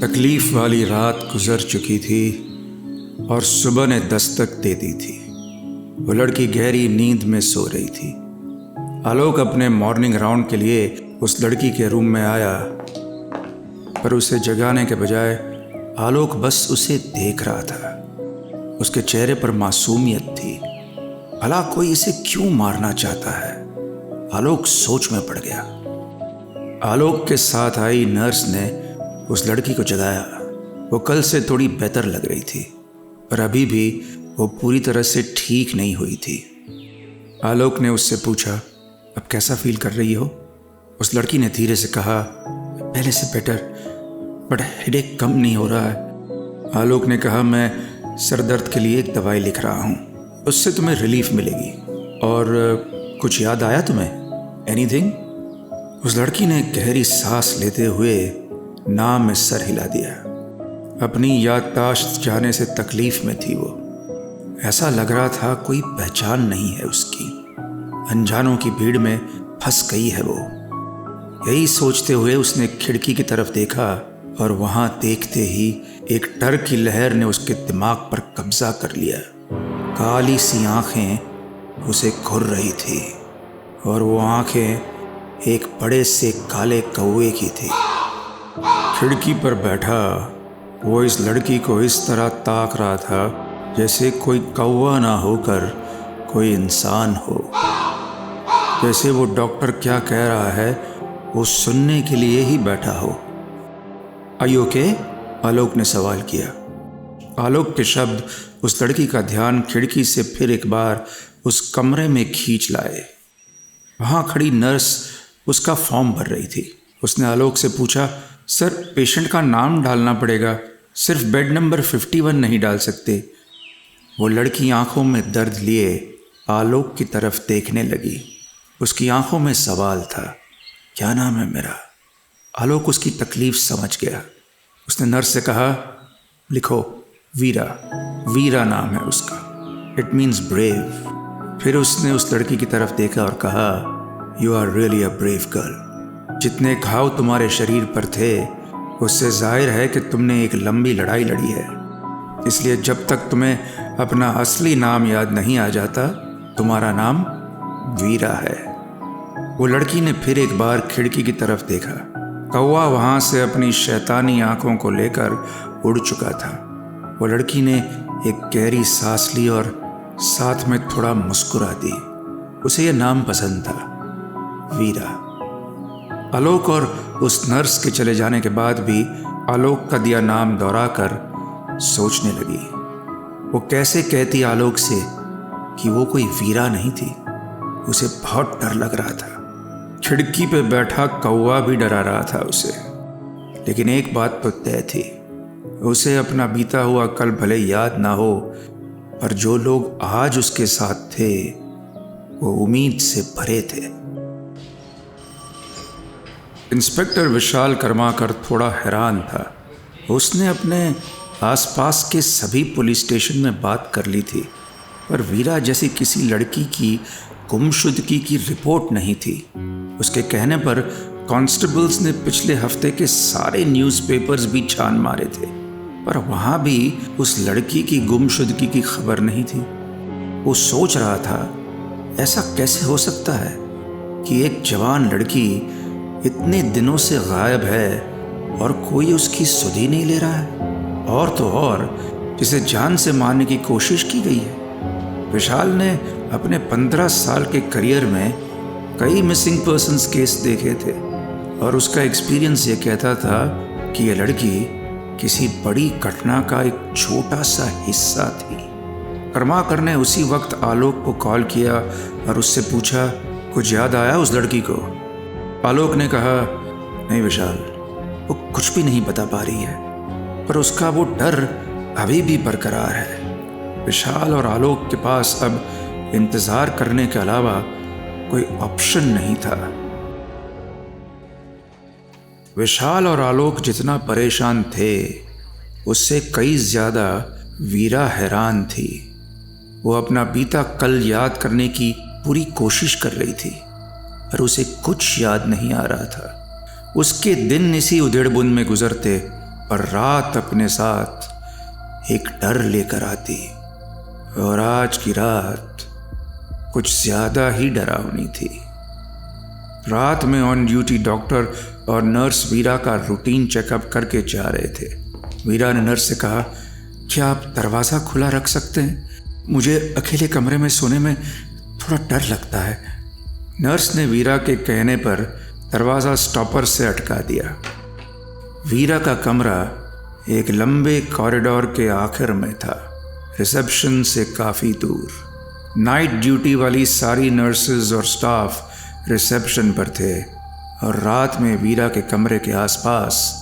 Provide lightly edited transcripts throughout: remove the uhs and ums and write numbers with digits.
तकलीफ वाली रात गुजर चुकी थी और सुबह ने दस्तक दे दी थी। वो लड़की गहरी नींद में सो रही थी। आलोक अपने मॉर्निंग राउंड के लिए उस लड़की के रूम में आया, पर उसे जगाने के बजाय आलोक बस उसे देख रहा था। उसके चेहरे पर मासूमियत थी। भला कोई इसे क्यों मारना चाहता है? आलोक सोच में पड़ गया। आलोक के साथ आई नर्स ने उस लड़की को जगाया। वो कल से थोड़ी बेहतर लग रही थी, पर अभी भी वो पूरी तरह से ठीक नहीं हुई थी। आलोक ने उससे पूछा, अब कैसा फील कर रही हो? उस लड़की ने धीरे से कहा, पहले से बेटर, बट हेडेक कम नहीं हो रहा है। आलोक ने कहा, मैं सर दर्द के लिए एक दवाई लिख रहा हूँ, उससे तुम्हें रिलीफ मिलेगी। और कुछ याद आया तुम्हें? एनीथिंग? उस लड़की ने गहरी सांस लेते हुए नाम में सर हिला दिया। अपनी याददाश्त जाने से तकलीफ में थी वो। ऐसा लग रहा था कोई पहचान नहीं है उसकी। अनजानों की भीड़ में फंस गई है वो। यही सोचते हुए उसने खिड़की की तरफ देखा और वहां देखते ही एक डर की लहर ने उसके दिमाग पर कब्जा कर लिया। काली सी आंखें उसे घुर रही थी और वो आंखें एक बड़े से काले कौवे की थी। खिड़की पर बैठा वो इस लड़की को इस तरह ताक रहा था जैसे कोई कौवा ना होकर कोई इंसान हो। जैसे वो डॉक्टर क्या कह रहा है वो सुनने के लिए ही बैठा हो। Are you okay? आलोक ने सवाल किया। आलोक के शब्द उस लड़की का ध्यान खिड़की से फिर एक बार उस कमरे में खींच लाए। वहाँ खड़ी नर्स उसका फॉर्म भर रही थी। उसने आलोक से पूछा, सर पेशेंट का नाम डालना पड़ेगा, सिर्फ बेड नंबर 51 नहीं डाल सकते। वो लड़की आंखों में दर्द लिए आलोक की तरफ देखने लगी। उसकी आंखों में सवाल था, क्या नाम है मेरा? आलोक उसकी तकलीफ समझ गया। उसने नर्स से कहा, लिखो वीरा। वीरा नाम है उसका, इट मीन्स ब्रेव। फिर उसने उस लड़की की तरफ देखा और कहा, you are really a brave girl. जितने घाव तुम्हारे शरीर पर थे उससे जाहिर है कि तुमने एक लंबी लड़ाई लड़ी है। इसलिए जब तक तुम्हें अपना असली नाम याद नहीं आ जाता, तुम्हारा नाम वीरा है। वो लड़की ने फिर एक बार खिड़की की तरफ देखा। कौवा वहां से अपनी शैतानी आंखों को लेकर उड़ चुका था। वो लड़की ने एक गहरी सांस ली और साथ में थोड़ा मुस्कुरा दी। उसे यह नाम पसंद था, वीरा। आलोक और उस नर्स के चले जाने के बाद भी आलोक का दिया नाम दोहराकर सोचने लगी। वो कैसे कहती आलोक से कि वो कोई वीरा नहीं थी। उसे बहुत डर लग रहा था। खिड़की पे बैठा कौवा भी डरा रहा था उसे। लेकिन एक बात तो तय थी, उसे अपना बीता हुआ कल भले याद ना हो, पर जो लोग आज उसके साथ थे वो उम्मीद से भरे थे। इंस्पेक्टर विशाल कर्माकर थोड़ा हैरान था। उसने अपने आसपास के सभी पुलिस स्टेशन में बात कर ली थी, पर वीरा जैसी किसी लड़की की गुमशुदगी की रिपोर्ट नहीं थी। उसके कहने पर कांस्टेबल्स ने पिछले हफ्ते के सारे न्यूज़पेपर्स भी छान मारे थे, पर वहाँ भी उस लड़की की गुमशुदगी की खबर नहीं थी। वो सोच रहा था, ऐसा कैसे हो सकता है कि एक जवान लड़की इतने दिनों से गायब है और कोई उसकी सुध ही नहीं ले रहा है। और तो और जिसे जान से मारने की कोशिश की गई है। विशाल ने अपने 15 साल के करियर में कई मिसिंग पर्सन्स केस देखे थे और उसका एक्सपीरियंस ये कहता था कि यह लड़की किसी बड़ी घटना का एक छोटा सा हिस्सा थी। कर्माकर ने उसी वक्त आलोक को कॉल किया और उससे पूछा, कुछ याद आया उस लड़की को? आलोक ने कहा, नहीं विशाल, वो कुछ भी नहीं बता पा रही है, पर उसका वो डर अभी भी बरकरार है। विशाल और आलोक के पास अब इंतजार करने के अलावा कोई ऑप्शन नहीं था। विशाल और आलोक जितना परेशान थे उससे कई ज्यादा वीरा हैरान थी। वो अपना बीता कल याद करने की पूरी कोशिश कर रही थी, पर उसे कुछ याद नहीं आ रहा था। उसके दिन इसी उधेड़बुन में गुजरते पर रात अपने साथ एक डर लेकर आती, और आज की रात कुछ ज्यादा ही डरावनी थी। रात में ऑन ड्यूटी डॉक्टर और नर्स वीरा का रूटीन चेकअप करके जा रहे थे। वीरा ने नर्स से कहा, क्या आप दरवाज़ा खुला रख सकते हैं? मुझे अकेले कमरे में सोने में थोड़ा डर लगता है। नर्स ने वीरा के कहने पर दरवाज़ा स्टॉपर से अटका दिया। वीरा का कमरा एक लंबे कॉरिडोर के आखिर में था, रिसेप्शन से काफ़ी दूर। नाइट ड्यूटी वाली सारी नर्सेज और स्टाफ रिसेप्शन पर थे, और रात में वीरा के कमरे के आसपास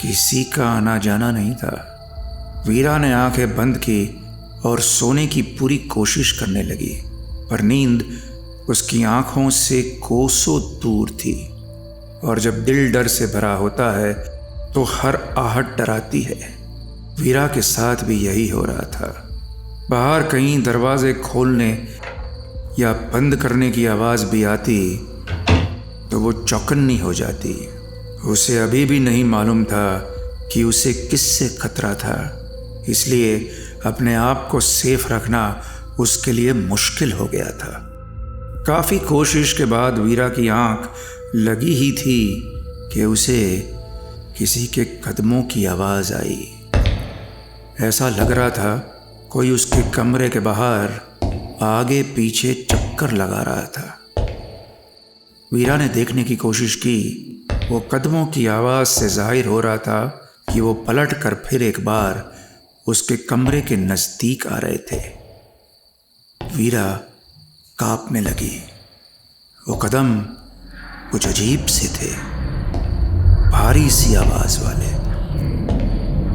किसी का आना जाना नहीं था। वीरा ने आंखें बंद की और सोने की पूरी कोशिश करने लगी, पर नींद उसकी आंखों से कोसों दूर थी। और जब दिल डर से भरा होता है तो हर आहट डराती है। वीरा के साथ भी यही हो रहा था। बाहर कहीं दरवाजे खोलने या बंद करने की आवाज़ भी आती तो वो चौकन्नी हो जाती। उसे अभी भी नहीं मालूम था कि उसे किससे खतरा था, इसलिए अपने आप को सेफ रखना उसके लिए मुश्किल हो गया था। काफ़ी कोशिश के बाद वीरा की आंख लगी ही थी कि उसे किसी के कदमों की आवाज़ आई। ऐसा लग रहा था कोई उसके कमरे के बाहर आगे पीछे चक्कर लगा रहा था। वीरा ने देखने की कोशिश की। वो कदमों की आवाज़ से जाहिर हो रहा था कि वो पलट कर फिर एक बार उसके कमरे के नज़दीक आ रहे थे। वीरा कांपने लगी। वो कदम कुछ अजीब से थे, भारी सी आवाज़ वाले,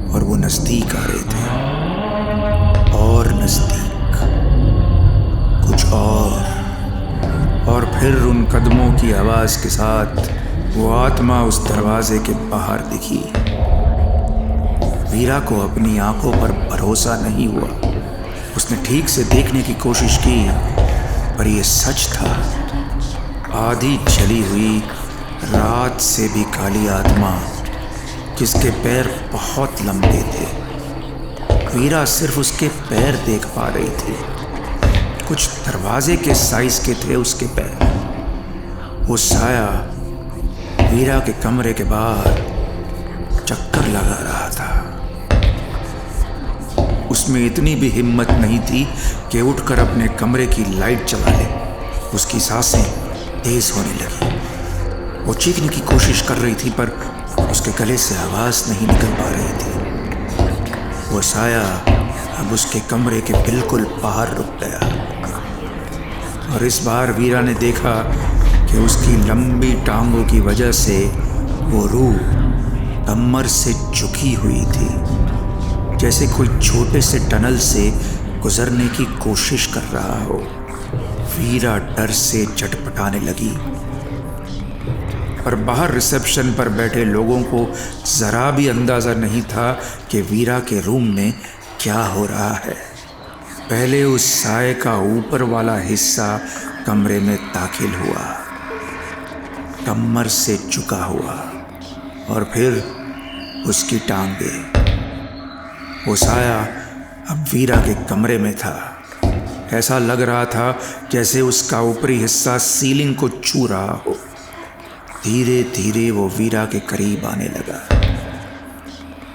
और वो नज़दीक आ रहे थे, और नज़दीक, कुछ और फिर उन कदमों की आवाज़ के साथ वो आत्मा उस दरवाजे के बाहर दिखी। वीरा को अपनी आंखों पर भरोसा नहीं हुआ। उसने ठीक से देखने की कोशिश की, पर यह सच था। आधी जली हुई, रात से भी काली आत्मा जिसके पैर बहुत लंबे थे। वीरा सिर्फ उसके पैर देख पा रही थी। कुछ दरवाजे के साइज के थे उसके पैर। वो साया वीरा के कमरे के बाहर चक्कर लगा रहा था। उसमें इतनी भी हिम्मत नहीं थी कि उठकर अपने कमरे की लाइट जला ले। उसकी सांसें तेज होने लगी। वो चीखने की कोशिश कर रही थी, पर उसके गले से आवाज़ नहीं निकल पा रही थी। वो साया अब उसके कमरे के बिल्कुल बाहर रुक गया, और इस बार वीरा ने देखा कि उसकी लंबी टांगों की वजह से वो रूह कमर से झुकी हुई थी, जैसे कोई छोटे से टनल से गुजरने की कोशिश कर रहा हो। वीरा डर से चटपटाने लगी, पर बाहर रिसेप्शन पर बैठे लोगों को ज़रा भी अंदाज़ा नहीं था कि वीरा के रूम में क्या हो रहा है। पहले उस साए का ऊपर वाला हिस्सा कमरे में दाखिल हुआ, कमर से झुका हुआ, और फिर उसकी टांगें। वो साया अब वीरा के कमरे में था। ऐसा लग रहा था जैसे उसका ऊपरी हिस्सा सीलिंग को छू रहा हो। धीरे धीरे वो वीरा के करीब आने लगा।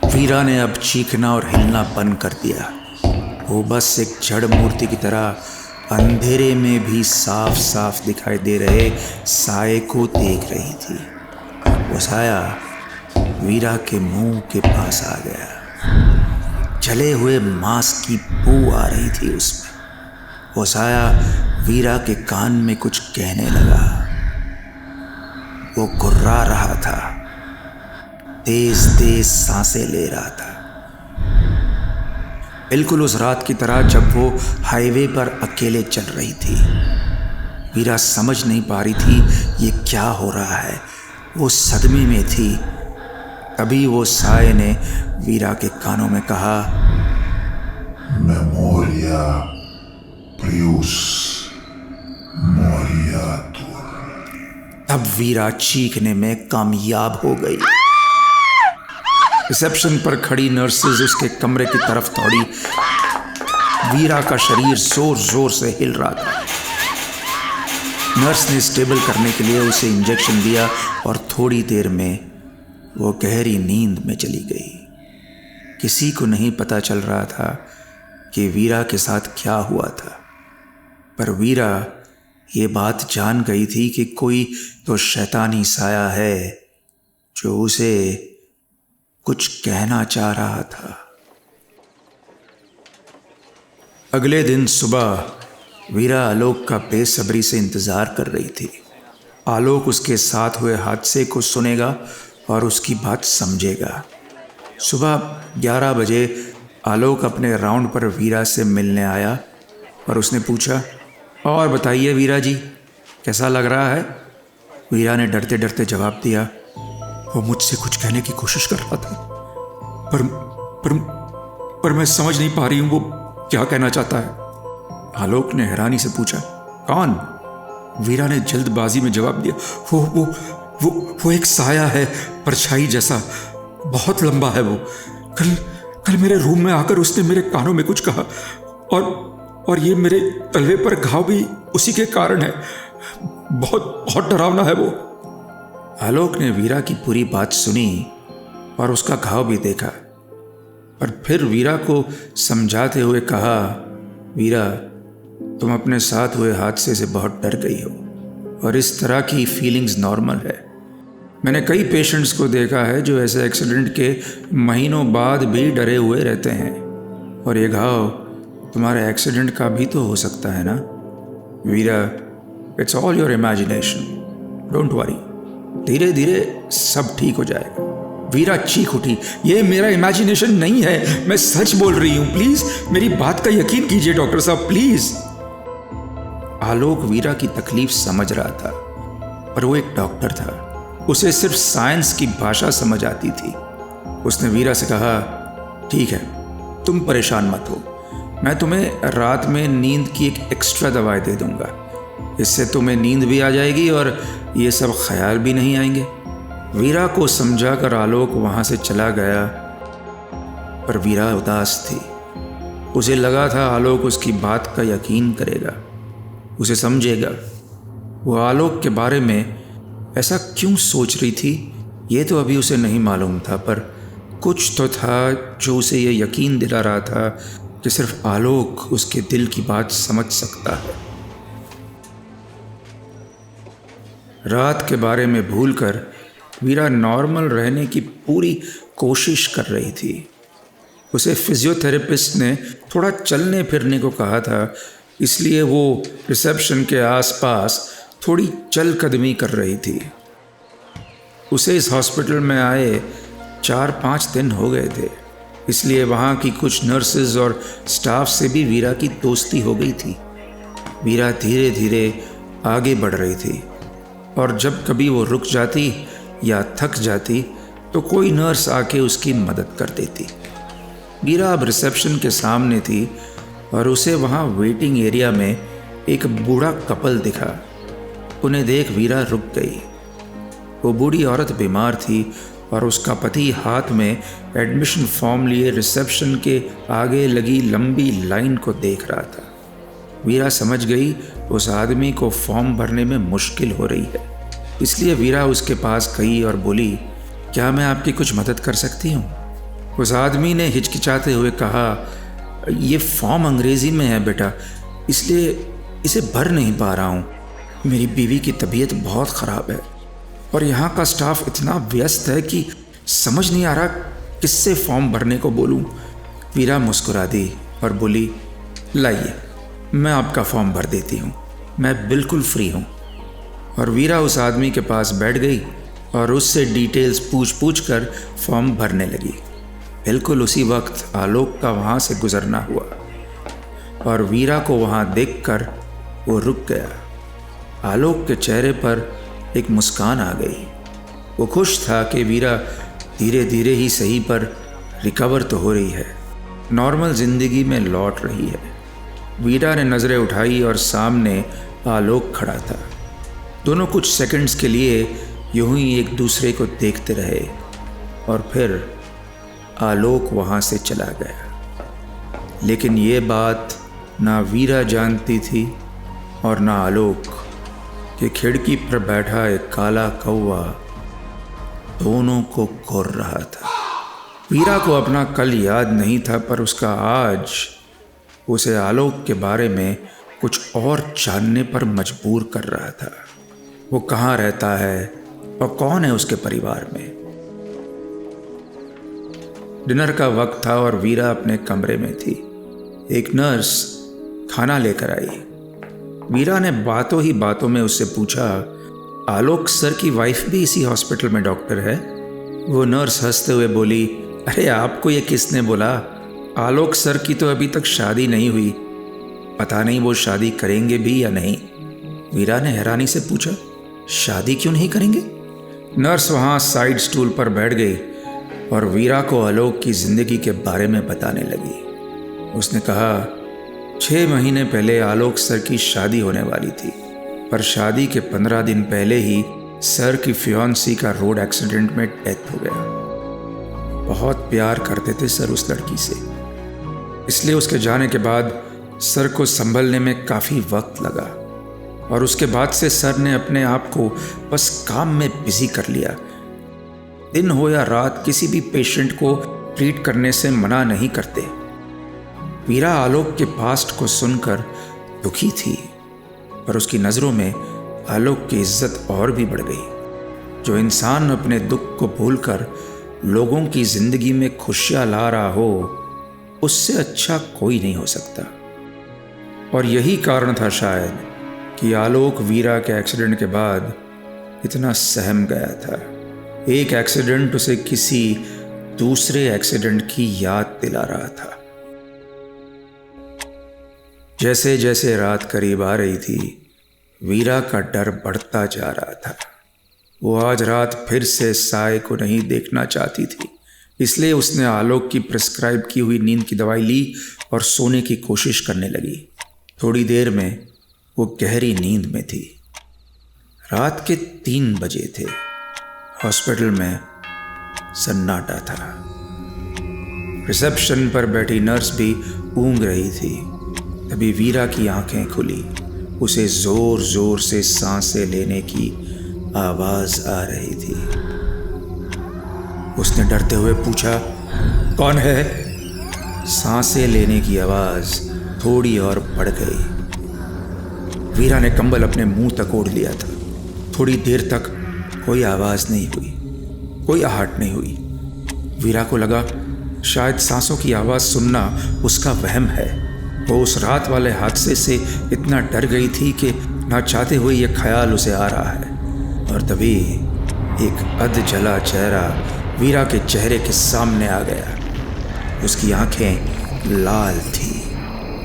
वीरा ने अब चीखना और हिलना बंद कर दिया। वो बस एक जड़ मूर्ति की तरह अंधेरे में भी साफ साफ दिखाई दे रहे साए को देख रही थी। वो साया वीरा के मुंह के पास आ गया। जले हुए मांस की बू आ रही थी उसमें। वो साया वीरा के कान में कुछ कहने लगा। वो गुर्रा रहा था, तेज तेज सांसें ले रहा था, बिल्कुल उस रात की तरह जब वो हाईवे पर अकेले चल रही थी। वीरा समझ नहीं पा रही थी ये क्या हो रहा है। वो सदमे में थी। तभी वो साए ने वीरा के कानों में कहा, मेमोरिया प्रियुस मोरियातुर। तब वीरा चीखने में कामयाब हो गई। रिसेप्शन पर खड़ी नर्सेज उसके कमरे की तरफ दौड़ी। वीरा का शरीर जोर जोर से हिल रहा था। नर्स ने स्टेबल करने के लिए उसे इंजेक्शन दिया और थोड़ी देर में वो गहरी नींद में चली गई। किसी को नहीं पता चल रहा था कि वीरा के साथ क्या हुआ था, पर वीरा ये बात जान गई थी कि कोई तो शैतानी साया है जो उसे कुछ कहना चाह रहा था। अगले दिन सुबह वीरा आलोक का बेसब्री से इंतज़ार कर रही थी। आलोक उसके साथ हुए हादसे को सुनेगा और उसकी बात समझेगा। सुबह 11 बजे आलोक अपने राउंड पर वीरा से मिलने आया और उसने पूछा, और बताइए वीरा जी, कैसा लग रहा है? वीरा ने डरते डरते जवाब दिया, वो मुझसे कुछ कहने की कोशिश कर रहा था, पर मैं समझ नहीं पा रही हूँ वो क्या कहना चाहता है। आलोक ने हैरानी से पूछा, कौन? वीरा ने जल्दबाजी में जवाब दिया, वो एक साया है, परछाई जैसा, बहुत लंबा है वो। कल मेरे रूम में आकर उसने मेरे कानों में कुछ कहा और ये मेरे तलवे पर घाव भी उसी के कारण है। बहुत डरावना है वो। आलोक ने वीरा की पूरी बात सुनी और उसका घाव भी देखा, और फिर वीरा को समझाते हुए कहा, वीरा, तुम अपने साथ हुए हादसे से बहुत डर गई हो और इस तरह की फीलिंग्स नॉर्मल है। मैंने कई पेशेंट्स को देखा है जो ऐसे एक्सीडेंट के महीनों बाद भी डरे हुए रहते हैं, और ये घाव तुम्हारे एक्सीडेंट का भी तो हो सकता है ना। Veera, it's all your imagination, don't worry, धीरे धीरे सब ठीक हो जाएगा। वीरा चीख उठी, ये मेरा इमेजिनेशन नहीं है, मैं सच बोल रही हूँ, प्लीज मेरी बात का यकीन कीजिए डॉक्टर साहब, प्लीज। आलोक वीरा की तकलीफ समझ रहा था, पर वो एक डॉक्टर था, उसे सिर्फ साइंस की भाषा समझ आती थी। उसने वीरा से कहा, ठीक है, तुम परेशान मत हो, मैं तुम्हें रात में नींद की एक एक्स्ट्रा दवाई दे दूंगा, इससे तुम्हें नींद भी आ जाएगी और ये सब ख्याल भी नहीं आएंगे। वीरा को समझाकर आलोक वहाँ से चला गया, पर वीरा उदास थी। उसे लगा था आलोक उसकी बात का यकीन करेगा, उसे समझेगा। वो आलोक के बारे में ऐसा क्यों सोच रही थी ये तो अभी उसे नहीं मालूम था, पर कुछ तो था जो उसे ये यकीन दिला रहा था कि सिर्फ आलोक उसके दिल की बात समझ सकता है। रात के बारे में भूलकर वीरा नॉर्मल रहने की पूरी कोशिश कर रही थी। उसे फिजियोथेरेपिस्ट ने थोड़ा चलने फिरने को कहा था, इसलिए वो रिसेप्शन के आसपास थोड़ी चलकदमी कर रही थी। उसे इस हॉस्पिटल में आए 4-5 दिन हो गए थे, इसलिए वहाँ की कुछ नर्सेज और स्टाफ से भी वीरा की दोस्ती हो गई थी। वीरा धीरे धीरे आगे बढ़ रही थी, और जब कभी वो रुक जाती या थक जाती तो कोई नर्स आके उसकी मदद कर देती। वीरा अब रिसेप्शन के सामने थी और उसे वहाँ वेटिंग एरिया में एक बूढ़ा कपल दिखा। उन्हें देख वीरा रुक गई। वो बूढ़ी औरत बीमार थी और उसका पति हाथ में एडमिशन फॉर्म लिए रिसेप्शन के आगे लगी लंबी लाइन को देख रहा था। वीरा समझ गई उस आदमी को फॉर्म भरने में मुश्किल हो रही है, इसलिए वीरा उसके पास गई और बोली, क्या मैं आपकी कुछ मदद कर सकती हूँ? उस आदमी ने हिचकिचाते हुए कहा, ये फॉर्म अंग्रेज़ी में है बेटा, इसलिए इसे भर नहीं पा रहा हूँ। मेरी बीवी की तबीयत बहुत ख़राब है और यहाँ का स्टाफ इतना व्यस्त है कि समझ नहीं आ रहा किससे फॉर्म भरने को बोलूँ। वीरा मुस्कुरा दी और बोली, लाइए मैं आपका फॉर्म भर देती हूँ, मैं बिल्कुल फ्री हूँ। और वीरा उस आदमी के पास बैठ गई और उससे डिटेल्स पूछ कर फॉर्म भरने लगी। बिल्कुल उसी वक्त आलोक का वहाँ से गुजरना हुआ और वीरा को वहाँ देखकर वो रुक गया। आलोक के चेहरे पर एक मुस्कान आ गई। वो खुश था कि वीरा धीरे धीरे ही सही पर रिकवर तो हो रही है, नॉर्मल ज़िंदगी में लौट रही है। वीरा ने नज़रें उठाई और सामने आलोक खड़ा था। दोनों कुछ सेकंड्स के लिए यूं ही एक दूसरे को देखते रहे और फिर आलोक वहाँ से चला गया। लेकिन ये बात ना वीरा जानती थी और ना आलोक कि खिड़की पर बैठा एक काला कौवा दोनों को घूर रहा था। वीरा को अपना कल याद नहीं था, पर उसका आज उसे आलोक के बारे में कुछ और जानने पर मजबूर कर रहा था। वो कहाँ रहता है और कौन है उसके परिवार में। डिनर का वक्त था और वीरा अपने कमरे में थी। एक नर्स खाना लेकर आई। वीरा ने बातों ही बातों में उससे पूछा, आलोक सर की वाइफ भी इसी हॉस्पिटल में डॉक्टर है? वो नर्स हंसते हुए बोली, अरे आपको ये किसने बोला? आलोक सर की तो अभी तक शादी नहीं हुई। पता नहीं वो शादी करेंगे भी या नहीं। वीरा ने हैरानी से पूछा, शादी क्यों नहीं करेंगे? नर्स वहाँ साइड स्टूल पर बैठ गई और वीरा को आलोक की जिंदगी के बारे में बताने लगी। उसने कहा, 6 महीने पहले आलोक सर की शादी होने वाली थी, पर शादी के 15 दिन पहले ही सर की फियांसी का रोड एक्सीडेंट में डेथ हो गया। बहुत प्यार करते थे सर उस लड़की से, इसलिए उसके जाने के बाद सर को संभलने में काफ़ी वक्त लगा और उसके बाद से सर ने अपने आप को बस काम में बिजी कर लिया। दिन हो या रात किसी भी पेशेंट को ट्रीट करने से मना नहीं करते। वीरा आलोक के पास्ट को सुनकर दुखी थी, पर उसकी नज़रों में आलोक की इज्जत और भी बढ़ गई। जो इंसान अपने दुख को भूलकर लोगों की जिंदगी में खुशियां ला रहा हो, उससे अच्छा कोई नहीं हो सकता। और यही कारण था शायद कि आलोक वीरा के एक्सीडेंट के बाद इतना सहम गया था। एक एक्सीडेंट उसे किसी दूसरे एक्सीडेंट की याद दिला रहा था। जैसे जैसे रात करीब आ रही थी, वीरा का डर बढ़ता जा रहा था। वो आज रात फिर से साय को नहीं देखना चाहती थी, इसलिए उसने आलोक की प्रिस्क्राइब की हुई नींद की दवाई ली और सोने की कोशिश करने लगी। थोड़ी देर में वो गहरी नींद में थी। रात के 3 बजे थे। हॉस्पिटल में सन्नाटा था। रिसेप्शन पर बैठी नर्स भी ऊँग रही थी। तभी वीरा की आंखें खुली। उसे जोर जोर से सांसें लेने की आवाज आ रही थी। उसने डरते हुए पूछा, कौन है? सांसें लेने की आवाज थोड़ी और बढ़ गई। वीरा ने कंबल अपने मुंह तक ओढ़ लिया था। थोड़ी देर तक कोई आवाज नहीं हुई, कोई आहट नहीं हुई। वीरा को लगा शायद सांसों की आवाज सुनना उसका वहम है। वो उस रात वाले हादसे से इतना डर गई थी कि ना चाहते हुए ये ख्याल उसे आ रहा है। और तभी एक अध जला चेहरा वीरा के चेहरे के सामने आ गया। उसकी आंखें लाल थी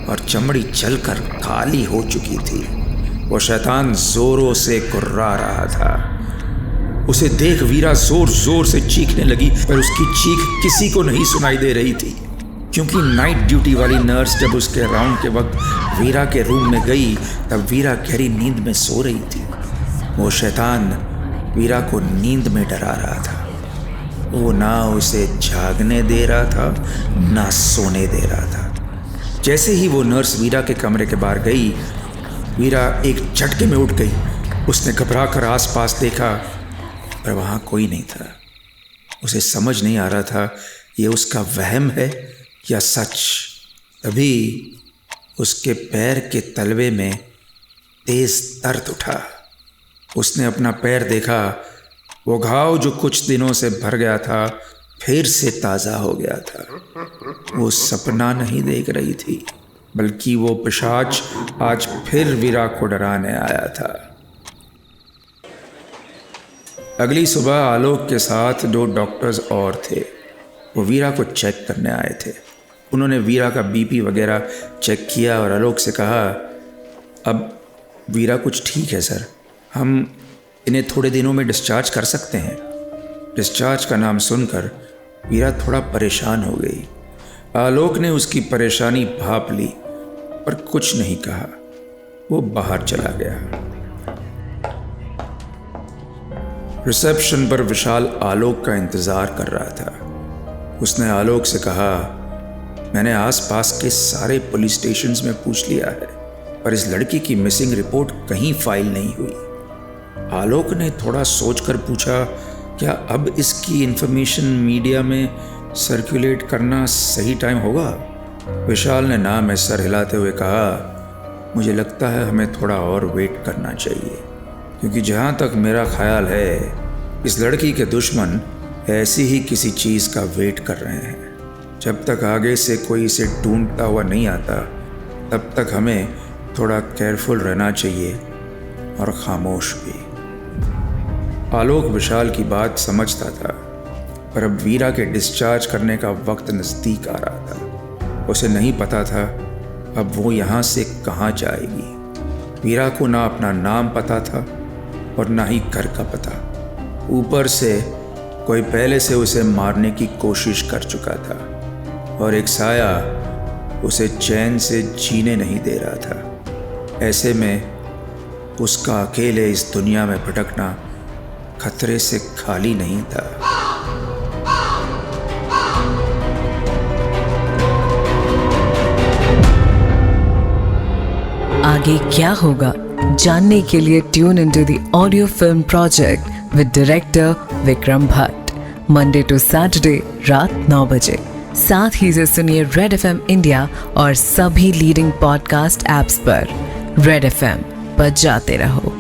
और चमड़ी जलकर काली हो चुकी थी। वो शैतान जोरों से कुर्रा रहा था। उसे देख वीरा जोर जोर से चीखने लगी, पर उसकी चीख किसी को नहीं सुनाई दे रही थी, क्योंकि नाइट ड्यूटी वाली नर्स जब उसके राउंड के वक्त वीरा के रूम में गई, तब वीरा गहरी नींद में सो रही थी। वो शैतान वीरा को नींद में डरा रहा था। वो ना उसे जागने दे रहा था, ना सोने दे रहा था। जैसे ही वो नर्स वीरा के कमरे के बाहर गई, वीरा एक झटके में उठ गई। उसने घबरा कर आसपास देखा, पर वहाँ कोई नहीं था। उसे समझ नहीं आ रहा था ये उसका वहम है या सच। तभी उसके पैर के तलवे में तेज दर्द उठा। उसने अपना पैर देखा। वो घाव जो कुछ दिनों से भर गया था, फिर से ताज़ा हो गया था। वो सपना नहीं देख रही थी, बल्कि वो पिशाच आज फिर वीरा को डराने आया था। अगली सुबह आलोक के साथ 2 डॉक्टर्स और थे। वो वीरा को चेक करने आए थे। उन्होंने वीरा का बीपी वगैरह चेक किया और आलोक से कहा, अब वीरा कुछ ठीक है सर, हम इन्हें थोड़े दिनों में डिस्चार्ज कर सकते हैं। डिस्चार्ज का नाम सुनकर वीरा थोड़ा परेशान हो गई। आलोक ने उसकी परेशानी भांप ली, पर कुछ नहीं कहा। वो बाहर चला गया। रिसेप्शन पर विशाल आलोक का इंतजार कर रहा था। उसने आलोक से कहा, मैंने आसपास के सारे पुलिस स्टेशंस में पूछ लिया है, पर इस लड़की की मिसिंग रिपोर्ट कहीं फाइल नहीं हुई। आलोक ने थोड़ा सोचकर पूछा, क्या अब इसकी इंफॉर्मेशन मीडिया में सर्कुलेट करना सही टाइम होगा? विशाल ने ना में सर हिलाते हुए कहा, मुझे लगता है हमें थोड़ा और वेट करना चाहिए, क्योंकि जहाँ तक मेरा ख्याल है इस लड़की के दुश्मन ऐसी ही किसी चीज़ का वेट कर रहे हैं। जब तक आगे से कोई इसे ढूंढता हुआ नहीं आता, तब तक हमें थोड़ा केयरफुल रहना चाहिए और खामोश भी। आलोक विशाल की बात समझता था, पर अब वीरा के डिस्चार्ज करने का वक्त नज़दीक आ रहा था। उसे नहीं पता था अब वो यहाँ से कहाँ जाएगी। वीरा को ना अपना नाम पता था और ना ही घर का पता। ऊपर से कोई पहले से उसे मारने की कोशिश कर चुका था और एक साया उसे चैन से जीने नहीं दे रहा था। ऐसे में उसका अकेले इस दुनिया में भटकना खतरे से खाली नहीं था। आगे क्या होगा जानने के लिए tune into the audio film project with director Vikram Bhatt, Monday to Saturday रात 9 बजे। साथ ही से सुनिए रेड एफएम इंडिया और सभी लीडिंग पॉडकास्ट ऐप्स पर। रेड एफएम पर जाते रहो।